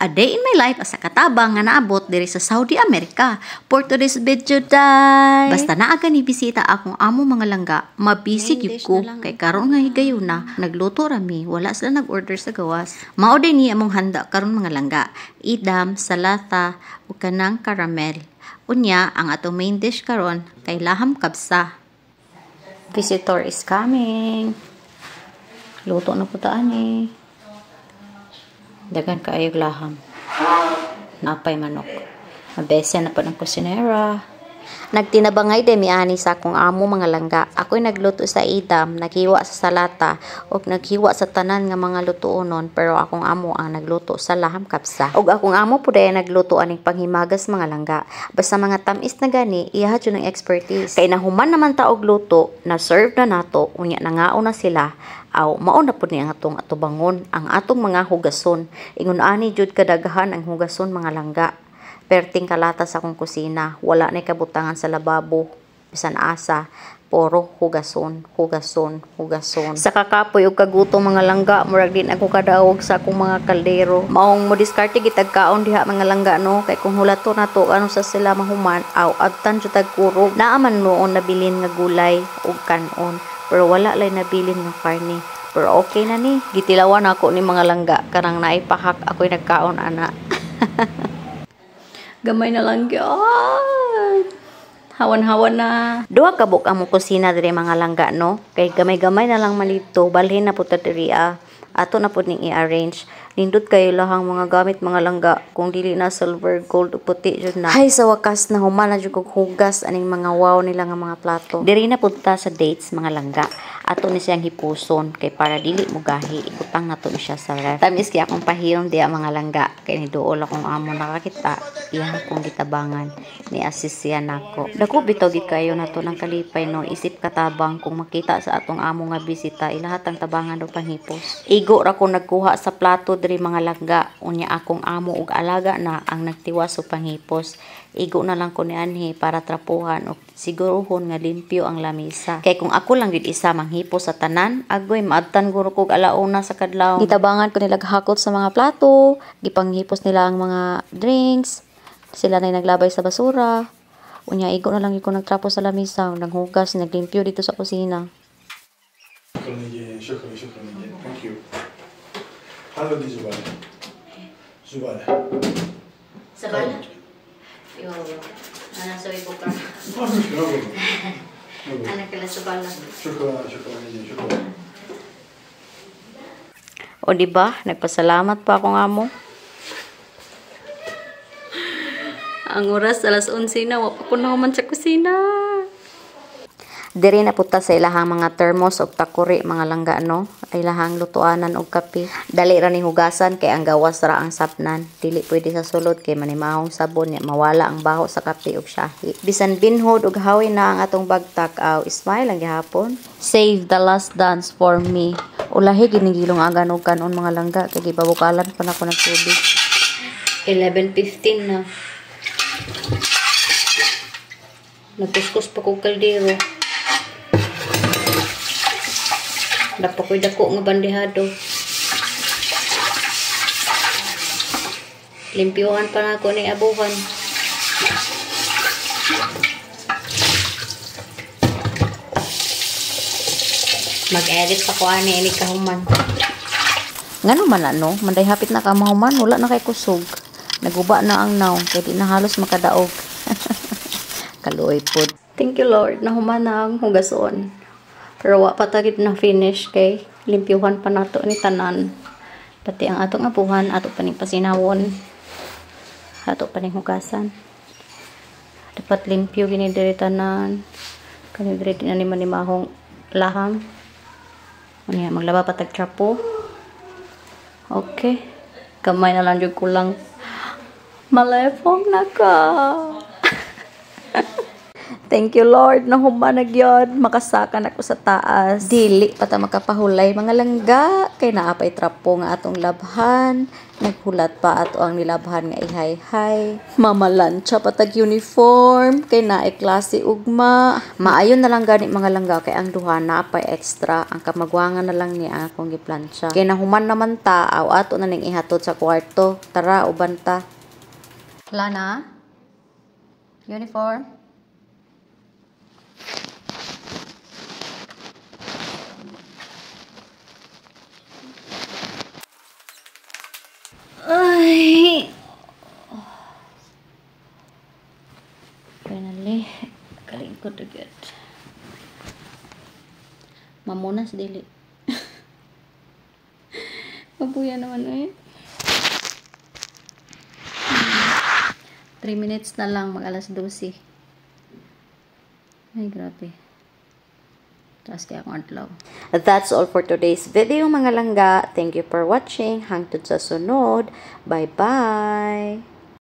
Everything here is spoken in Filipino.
A day in my life asa katabang nga naabot diri sa Saudi America. For today's video day. Basta naa ni bisita akong amo mga langga, mabisig yun ko. Kay karon nga higayon na, nagluto rami, wala sila nag-order sa gawas. Mao din ni among handa karon mga langga. Idam, salata, ug kanang caramel. Unya, ang atong main dish karon kay laham kabsa. Visitor is coming. Luto na po taan eh. Dagan kaayog laham. Napay manok. Mabese na pa ng kusinera. Nagtinabangay de miani sa akong amo mga langga. Ako'y nagluto sa idam, naghiwa sa salata, o naghiwa sa tanan nga mga lutuonon, pero akong amo ang nagluto sa laham kapsa. Og akong amo po dahil nagluto aning panghimagas mga langga. Basta mga tamis na gani, iyahat yun ng expertise. Kay nahuman naman ta og luto, na-serve na nato, unya nangaon na sila, aw mauna po niya ang atong atubangon, ang atong mga hugason. Ingon ani jud kadaghan ang hugason mga langga. Perting kalata sa akong kusina, wala na kabutangan sa lababo, bisan asa, puro hugason, hugason, hugason. Sa kakapoy ug kagutong mga langga, murag din ako kadaog sa akong mga kaldero. Maong mo diskarte gitag kaon diha mga langga no, kay kung hulato na to ano sa sila mahuman, aw adtan jud tag kurog. Naaman noon nabilin nga gulay ug kanon, pero wala lay nabilin nga karne. Pero okay na ni, gitilawan ako ni mga langga, karang naipahak ako'y nagkaon ana. Gamay na lang gyud. Hawan-hawan na. Duha ka buk among kusina diri mga langga no. Kay gamay-gamay na lang malito, balhin na pud ta diri ato na pud ning i-arrange. Nindot kayo lahang mga gamit mga langga, kung dili na silver, gold ug puti jud na. Hay sa wakas na human na jud kog hugas aning mga wow nila nga mga plato. Diri na pud ta sa dates mga langga. Ato ni siyang hipuson kay para dili mo gahi, ikutang nato ni siya sa ref. Tamis kay akong pahilom diya mga langga, kay ni duol akong amo nakakita, iya kong gitabangan ni assist siya nako. Dako bitaw gid kayo nato ng kalipay no, isip katabang kung makita sa atong amo nga bisita, ilahat ang tabangan do panghipos. Igo ra ko nagkuha sa plato diri mga langga, unya akong amo ug alaga na ang nagtiwas og panghipos. Igo na lang ko ni anhi para trapuhan o siguruhon nga limpyo ang lamisa. Kay kung ako lang gid isa manghipos sa tanan, agoy maadtan guro kog alauna sa kadlaw. Gitabangan ko nila hakot sa mga plato, gipanghipos nila ang mga drinks, sila na naglabay sa basura. Unya igo na lang ko nagtrapo sa lamisa, naghugas, naglimpyo dito sa kusina. Thank you. Hello di Zubala. Zubala. Sabala? Yo, ana sa ibo ka. Ana kala sabala. Shukran, shukran. O diba, nagpasalamat pa akong amo. Ang oras alas 11 na, wapa ko na man sa kusina. Diri na puta sa ilahang mga thermos o takuri mga langga no, ilahang lutuanan og kape. Dali ra ni hugasan kay ang gawas ra ang sapnan. Dili pwede sa sulod kay manimahong sabon niya mawala ang baho sa kape ug shahi. Bisan binhod ug hawin na ang atong bagtak aw smile ang gihapon. Save the last dance for me. Ulahi ginigilong agan og kanon mga langga kay gipabukalan pa nako ng tubig. 11:15 na. Nagkuskus pa kog kaldero. Dapat dako nga bandehado. Limpyuhan pa na ako ni abuhan. Mag-edit pa ko ani ini kahuman. Ngano man ano, manday hapit na ka mahuman, wala na kay kusog. Naguba na ang naw, kay di na halos makadaog. Kaluoy pod. Thank you Lord, nahuman na ang hugason. Pero wa pa tagit na finish kay limpyuhan pa nato ni tanan. Pati ang atong apuhan, ato pa ning pasinawon. Ato pa ning hugasan. Dapat limpyo gini diri tanan. Kani diri din ani manimahong laham. Unya maglaba pa tag trapo. Okay. Kamay na lang jud kulang. Malefong na ka. Thank you, Lord, na humanag yun. Makasakan ako sa taas. Dili pa ta makapahulay mga langga. Kay naapay trapo nga atong labhan. Naghulat pa ato ang nilabhan nga ihay-hay. Mamalansya patag uniform. Kay naay klase ugma. Maayon na lang gani mga langga. Kay ang duha naapay extra. Ang kamagwangan na lang niya akong giplansya. Kay nahuman naman ta. Aw ato na ning ihatod sa kwarto. Tara, uban ta. Lana? Uniform? Ay. Finally, kalingkod agad. Mamunas dili. Mabuya naman eh. 3 minutes na lang mag alas 12. Ay, grabe. Taas kaya akong adlaw. That's all for today's video mga langga. Thank you for watching. Hangtod sa sunod. Bye-bye!